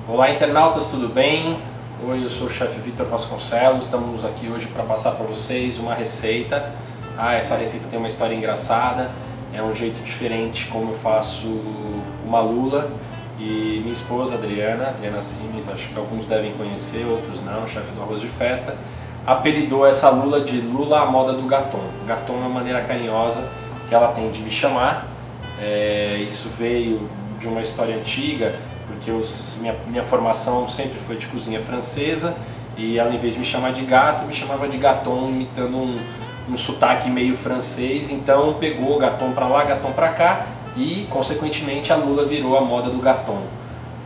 Olá internautas, tudo bem? Oi, eu sou o chefe Vitor Vasconcelos, estamos aqui hoje para passar para vocês uma receita. Essa receita tem uma história engraçada, é um jeito diferente como eu faço uma lula. E minha esposa Adriana Simes, acho que alguns devem conhecer, outros não, chefe do arroz de festa, apelidou essa lula de lula à moda do Gaton. Gaton é uma maneira carinhosa que ela tem de me chamar. Isso veio de uma história antiga, porque minha formação sempre foi de cozinha francesa e ela, em vez de me chamar de gato, me chamava de Gaton, imitando um sotaque meio francês. Então pegou Gaton para lá, Gaton para cá e, consequentemente, a lula virou a moda do Gaton.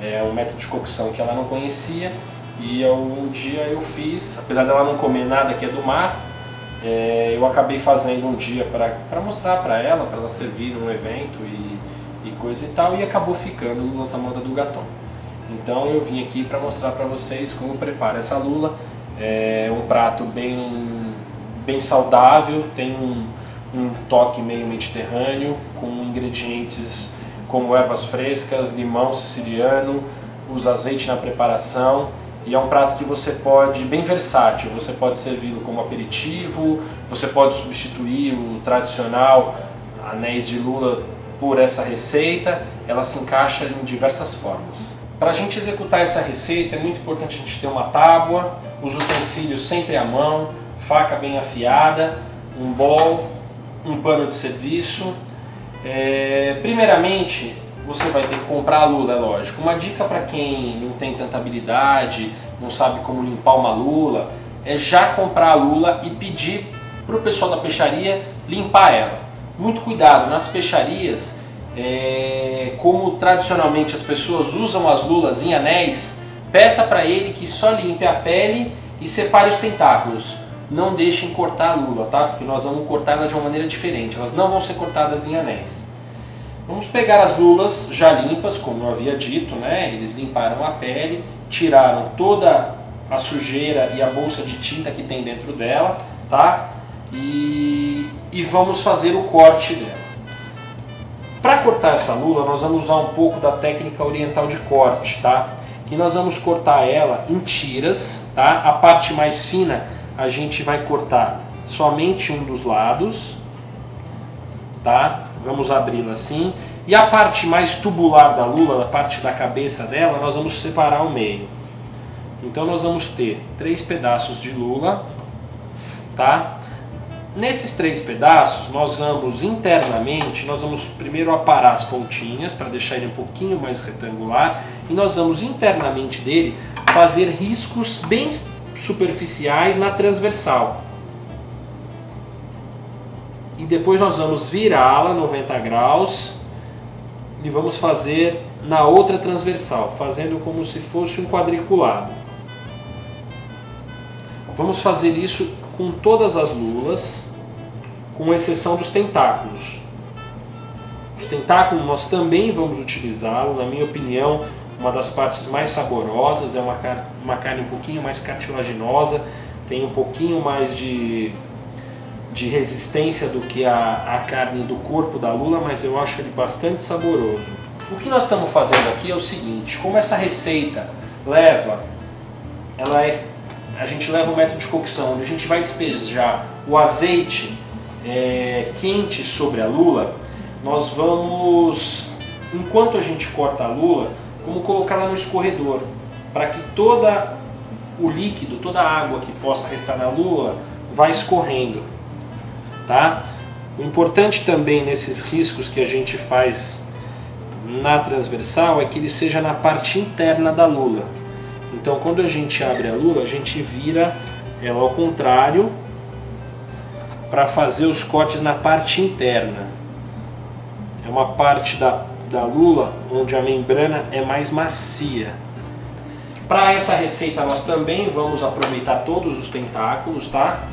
É um método de cocção que ela não conhecia e um dia eu fiz, apesar dela não comer nada que é do mar, eu acabei fazendo um dia para mostrar para ela servir num evento e coisa e tal, e acabou ficando nossa moda do Gaton. Então eu vim aqui para mostrar para vocês como prepara essa lula. É um prato bem saudável, tem um toque meio mediterrâneo, com ingredientes como ervas frescas, limão siciliano, usa azeite na preparação, e é um prato que você pode, bem versátil, você pode servi-lo como aperitivo, você pode substituir o tradicional anéis de lula por essa receita, ela se encaixa em diversas formas. Para a gente executar essa receita é muito importante a gente ter uma tábua, os utensílios sempre à mão, faca bem afiada, um bowl, um pano de serviço. Primeiramente, você vai ter que comprar a lula, é lógico. Uma dica para quem não tem tanta habilidade, não sabe como limpar uma lula, é já comprar a lula e pedir para o pessoal da peixaria limpar ela. Muito cuidado, nas peixarias, como tradicionalmente as pessoas usam as lulas em anéis, peça para ele que só limpe a pele e separe os tentáculos. Não deixem cortar a lula, tá? Porque nós vamos cortar ela de uma maneira diferente, elas não vão ser cortadas em anéis. Vamos pegar as lulas já limpas, como eu havia dito, né? Eles limparam a pele, tiraram toda a sujeira e a bolsa de tinta que tem dentro dela, tá? E vamos fazer o corte dela. Para cortar essa lula, nós vamos usar um pouco da técnica oriental de corte, tá? Que nós vamos cortar ela em tiras, tá? A parte mais fina a gente vai cortar somente um dos lados, tá? Vamos abri-la assim. E a parte mais tubular da lula, a parte da cabeça dela, nós vamos separar ao meio. Então nós vamos ter 3 pedaços de lula, tá? Nesses 3 pedaços, nós vamos internamente, nós vamos primeiro aparar as pontinhas para deixar ele um pouquinho mais retangular, e nós vamos internamente dele fazer riscos bem superficiais na transversal. E depois nós vamos virá-la 90 graus e vamos fazer na outra transversal, fazendo como se fosse um quadriculado. Vamos fazer isso com todas as lulas, com exceção dos tentáculos. Os tentáculos nós também vamos utilizá-los, na minha opinião, uma das partes mais saborosas, é uma carne um pouquinho mais cartilaginosa, tem um pouquinho mais de resistência do que a carne do corpo da lula, mas eu acho ele bastante saboroso. O que nós estamos fazendo aqui é o seguinte: como essa receita a gente leva um método de cocção, onde a gente vai despejar o azeite quente sobre a lula, nós vamos, enquanto a gente corta a lula, vamos colocá-la no escorredor, para que todo o líquido, toda a água que possa restar na lula, vá escorrendo. Tá? O importante também nesses riscos que a gente faz na transversal é que ele seja na parte interna da lula. Então quando a gente abre a lula, a gente vira ela ao contrário para fazer os cortes na parte interna. É uma parte da lula onde a membrana é mais macia. Para essa receita nós também vamos aproveitar todos os tentáculos, tá?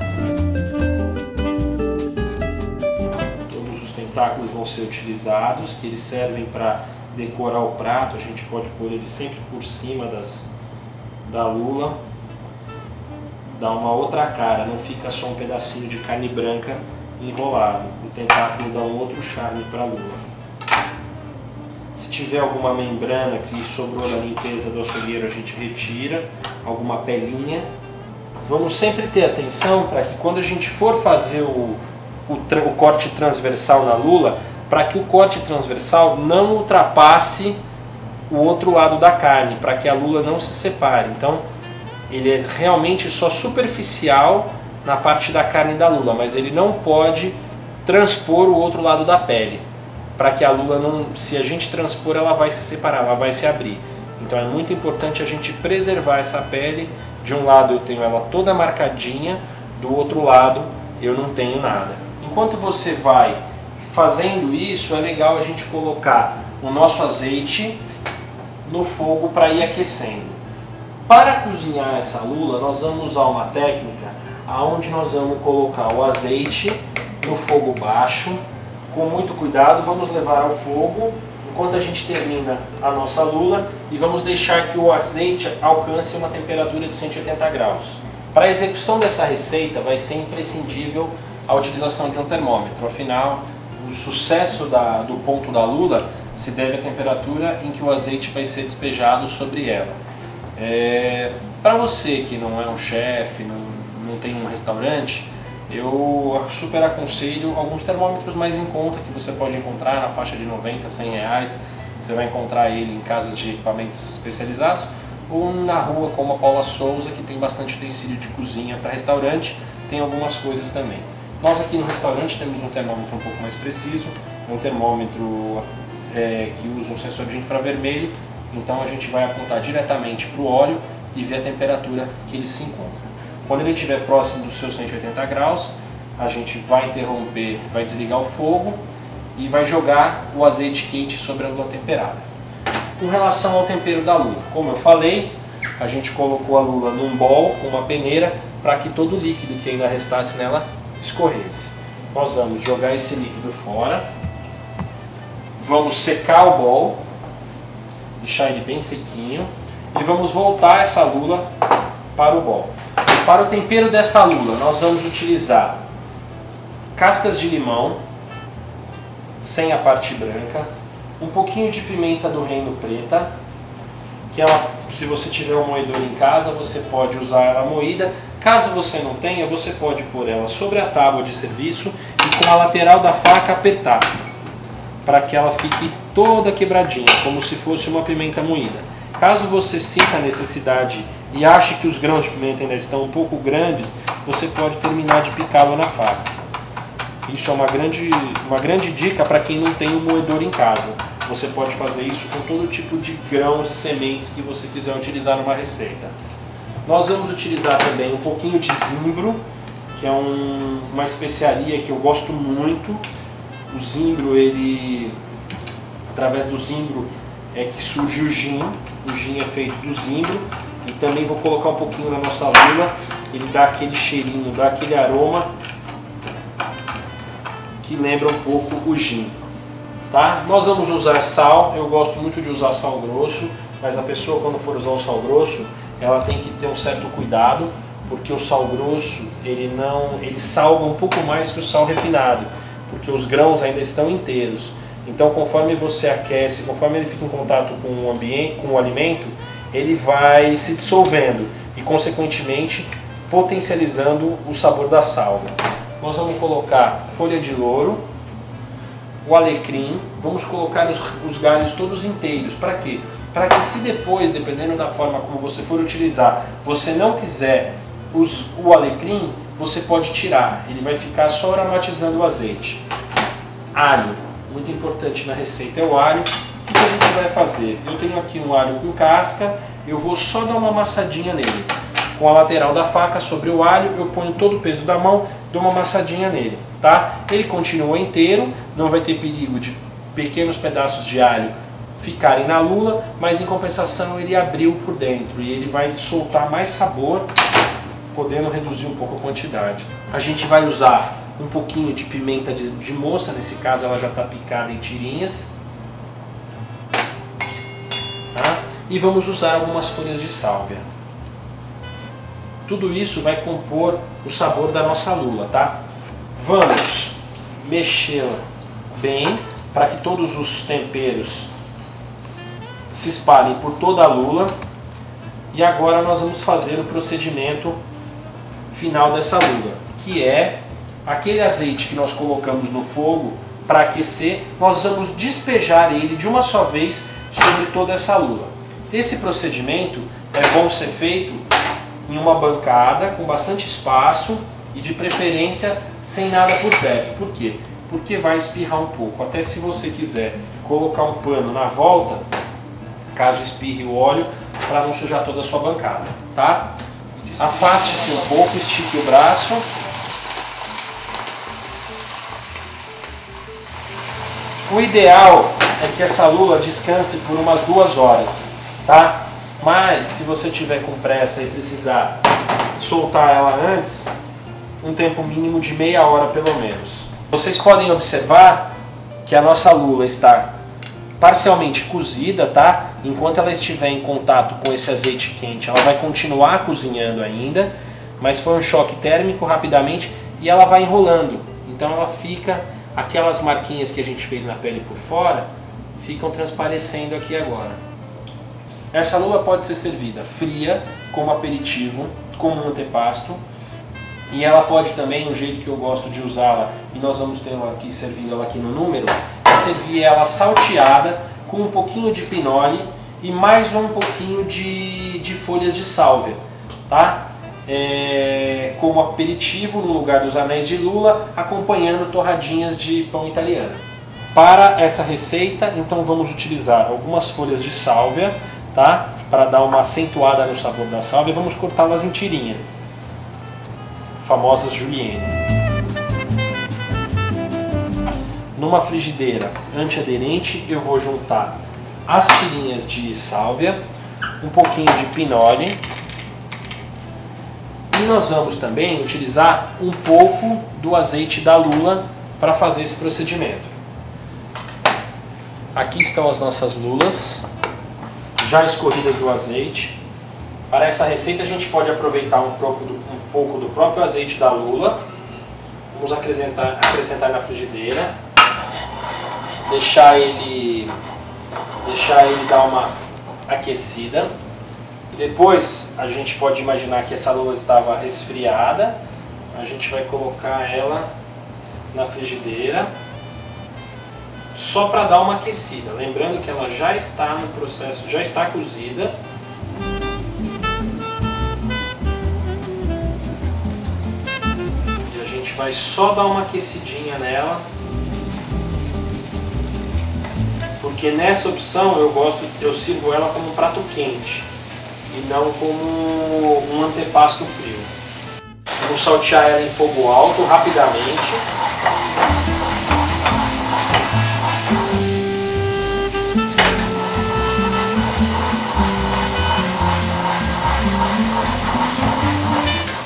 Tentáculos vão ser utilizados, que eles servem para decorar o prato. A gente pode pôr ele sempre por cima da lula, dá uma outra cara, não fica só um pedacinho de carne branca enrolado. O tentáculo dá um outro charme para a lula. Se tiver alguma membrana que sobrou na limpeza do açougueiro, a gente retira, alguma pelinha. Vamos sempre ter atenção para que quando a gente for fazer o corte transversal na lula, para que o corte transversal não ultrapasse o outro lado da carne, para que a lula não se separe. Então, ele é realmente só superficial na parte da carne da lula, mas ele não pode transpor o outro lado da pele, para que a lula não, se a gente transpor, ela vai se separar, ela vai se abrir. Então é muito importante a gente preservar essa pele. De um lado eu tenho ela toda marcadinha, do outro lado eu não tenho nada. Enquanto você vai fazendo isso, é legal a gente colocar o nosso azeite no fogo para ir aquecendo. Para cozinhar essa lula, nós vamos usar uma técnica onde nós vamos colocar o azeite no fogo baixo, com muito cuidado, vamos levar ao fogo enquanto a gente termina a nossa lula e vamos deixar que o azeite alcance uma temperatura de 180 graus. Para a execução dessa receita vai ser imprescindível a utilização de um termômetro, afinal o sucesso do ponto da lula se deve à temperatura em que o azeite vai ser despejado sobre ela. Para você que não é um chefe, não tem um restaurante, eu super aconselho alguns termômetros mais em conta que você pode encontrar na faixa de 90, 100 reais. Você vai encontrar ele em casas de equipamentos especializados ou na rua como a Paula Souza, que tem bastante utensílio de cozinha para restaurante, tem algumas coisas também. Nós aqui no restaurante temos um termômetro um pouco mais preciso, um termômetro que usa um sensor de infravermelho, então a gente vai apontar diretamente para o óleo e ver a temperatura que ele se encontra. Quando ele estiver próximo dos seus 180 graus, a gente vai interromper, vai desligar o fogo e vai jogar o azeite quente sobre a lula temperada. Com relação ao tempero da lula, como eu falei, a gente colocou a lula num bowl com uma peneira para que todo o líquido que ainda restasse nela escorresse. Nós vamos jogar esse líquido fora, vamos secar o bowl, deixar ele bem sequinho e vamos voltar essa lula para o bowl. Para o tempero dessa lula, nós vamos utilizar cascas de limão, sem a parte branca, um pouquinho de pimenta do reino preta, que se você tiver um moedor em casa, você pode usar ela moída. Caso você não tenha, você pode pôr ela sobre a tábua de serviço e com a lateral da faca apertar, para que ela fique toda quebradinha, como se fosse uma pimenta moída. Caso você sinta a necessidade e ache que os grãos de pimenta ainda estão um pouco grandes, você pode terminar de picá-lo na faca. Isso é uma grande dica para quem não tem um moedor em casa. Você pode fazer isso com todo tipo de grãos e sementes que você quiser utilizar numa receita. Nós vamos utilizar também um pouquinho de zimbro, que é uma especiaria que eu gosto muito. O zimbro, através do zimbro é que surge o gin. O gin é feito do zimbro. E também vou colocar um pouquinho na nossa lula. Ele dá aquele cheirinho, dá aquele aroma que lembra um pouco o gin. Tá? Nós vamos usar sal. Eu gosto muito de usar sal grosso, mas a pessoa, quando for usar o sal grosso, ela tem que ter um certo cuidado, porque o sal grosso ele salga um pouco mais que o sal refinado, porque os grãos ainda estão inteiros. Então, conforme você aquece, conforme ele fica em contato com o ambiente, com o alimento, ele vai se dissolvendo e, consequentemente, potencializando o sabor da salga. Nós vamos colocar folha de louro, o alecrim, vamos colocar os galhos todos inteiros. Para quê? Para que, se depois, dependendo da forma como você for utilizar, você não quiser o alecrim, você pode tirar. Ele vai ficar só aromatizando o azeite. Alho, muito importante na receita é o alho. O que a gente vai fazer? Eu tenho aqui um alho com casca, eu vou só dar uma amassadinha nele. Com a lateral da faca sobre o alho, eu ponho todo o peso da mão, dou uma amassadinha nele, tá? Ele continua inteiro, não vai ter perigo de pequenos pedaços de alho ficarem na lula, mas em compensação ele abriu por dentro e ele vai soltar mais sabor, podendo reduzir um pouco a quantidade. A gente vai usar um pouquinho de pimenta de moça, nesse caso ela já está picada em tirinhas, tá? E vamos usar algumas folhas de sálvia. Tudo isso vai compor o sabor da nossa lula, tá? Vamos mexê-la bem para que todos os temperos se espalhem por toda a lula. E agora nós vamos fazer o procedimento final dessa lula, que é aquele azeite que nós colocamos no fogo para aquecer, nós vamos despejar ele de uma só vez sobre toda essa lula. Esse procedimento é bom ser feito em uma bancada com bastante espaço e de preferência sem nada por perto. Por quê? Porque vai espirrar um pouco. Até se você quiser colocar um pano na volta, caso espirre o óleo, para não sujar toda a sua bancada, tá? Afaste-se um pouco, estique o braço. O ideal é que essa lula descanse por umas 2 horas, tá? Mas se você tiver com pressa e precisar soltar ela antes, um tempo mínimo de meia hora pelo menos. Vocês podem observar que a nossa lula está parcialmente cozida, tá? Enquanto ela estiver em contato com esse azeite quente, ela vai continuar cozinhando ainda, mas foi um choque térmico rapidamente e ela vai enrolando. Então ela fica, aquelas marquinhas que a gente fez na pele por fora, ficam transparecendo aqui agora. Essa lula pode ser servida fria, como aperitivo, como um antepasto. E ela pode também, um jeito que eu gosto de usá-la, e nós vamos ter ela aqui, servindo ela aqui no número, é servir ela salteada com um pouquinho de pinole e mais um pouquinho de folhas de sálvia, tá? Como aperitivo no lugar dos anéis de lula, acompanhando torradinhas de pão italiano. Para essa receita, então vamos utilizar algumas folhas de sálvia, tá? Para dar uma acentuada no sabor da sálvia, vamos cortá-las em tirinha, famosas julienne. Numa frigideira antiaderente eu vou juntar as tirinhas de sálvia, um pouquinho de pinole e nós vamos também utilizar um pouco do azeite da lula para fazer esse procedimento. Aqui estão as nossas lulas já escorridas do azeite. Para essa receita a gente pode aproveitar um pouco do próprio azeite da lula. Vamos acrescentar na frigideira, deixar ele dar uma aquecida. Depois a gente pode imaginar que essa lula estava resfriada. A gente vai colocar ela na frigideira só para dar uma aquecida. Lembrando que ela já está no processo, já está cozida. E a gente vai só dar uma aquecidinha nela. Porque nessa opção eu sirvo ela como um prato quente e não como um antepasto frio. Vamos saltear ela em fogo alto rapidamente.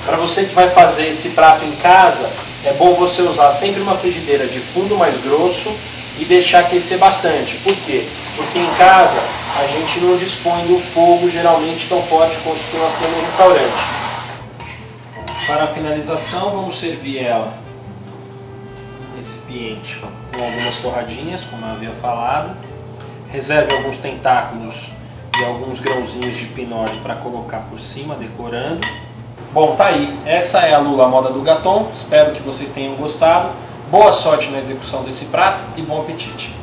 Para você que vai fazer esse prato em casa, é bom você usar sempre uma frigideira de fundo mais grosso e deixar aquecer bastante. Por quê? Porque em casa a gente não dispõe do fogo geralmente tão forte quanto que nós temos no restaurante. Para a finalização, vamos servir ela num recipiente com algumas torradinhas, como eu havia falado. Reserve alguns tentáculos e alguns grãozinhos de pinole para colocar por cima, decorando. Bom, tá aí. Essa é a lula à moda do Gaton. Espero que vocês tenham gostado. Boa sorte na execução desse prato e bom apetite!